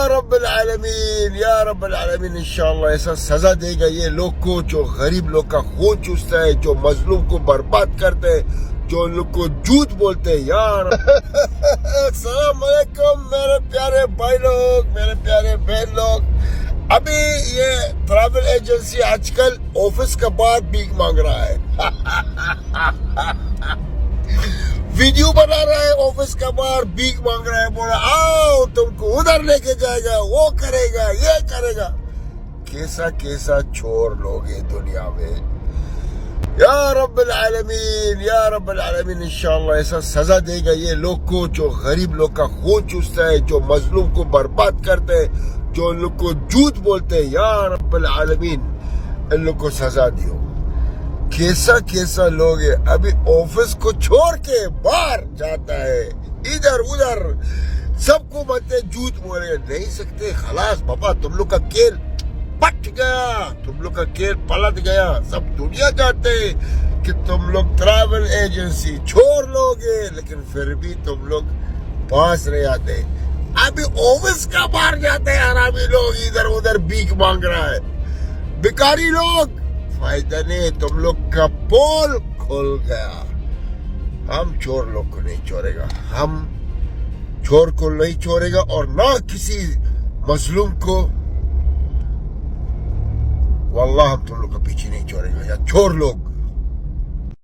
رب العالمین یا رب العالمین انشاءاللہ ایسا سزا دے گا یہ لوگ کو جو غریب لوگ کا خون چوستا ہے, جو مظلوم کو برباد کرتے ہے, جو ان لوگ کو جھوٹ بولتے ہیں. یار السلام علیکم میرے پیارے بھائی لوگ, میرے پیارے بہن لوگ. ابھی یہ ٹریول ایجنسی آج کل آفس کا بعد بھیک مانگ رہا ہے. ویڈیو بنا رہا ہے, آفس کا باہر بھیک مانگ رہا ہے, بول رہا آؤ تم کو ادھر لے کے جائے گا, وہ کرے گا, یہ کرے گا. کیسا کیسا چور لوگ ہیں دنیا میں. یا رب العالمین یا رب العالمین انشاءاللہ ایسا سزا دے گا یہ لوگ کو جو غریب لوگ کا خون چوستا ہے, جو مظلوم کو برباد کرتے ہیں, جو ان لوگ کو جھوٹ بولتے ہیں. یا رب العالمین ان لوگ کو سزا دیو. کیسا کیسا لوگ ہے, ابھی آفس کو چھوڑ کے باہر جاتا ہے, ادھر ادھر سب کو بولتے جھوٹ بولے نہیں سکتے. خلاص بابا تم لوگ کا کھیل پٹ گیا, تم لوگ کا کھیل پلٹ گیا. سب دنیا جاتے کہ تم لوگ ٹریول ایجنسی چھوڑ لو گے, لیکن پھر بھی تم لوگ پاس رہ آتے. ابھی آفس کا باہر جاتے ہیں حرامی لوگ, ادھر ادھر بھیک مانگ رہا ہے. بیکاری لوگ فائدہ نہیں, تم لوگ کا پول کھل گیا. ہم چور لوگ کو نہیں چھوڑے گا, ہم چور کو نہیں چھوڑے گا, اور نہ کسی مظلوم کو. واللہ ہم تم لوگ کا پیچھے نہیں چھوڑے گا. یا چور لوگ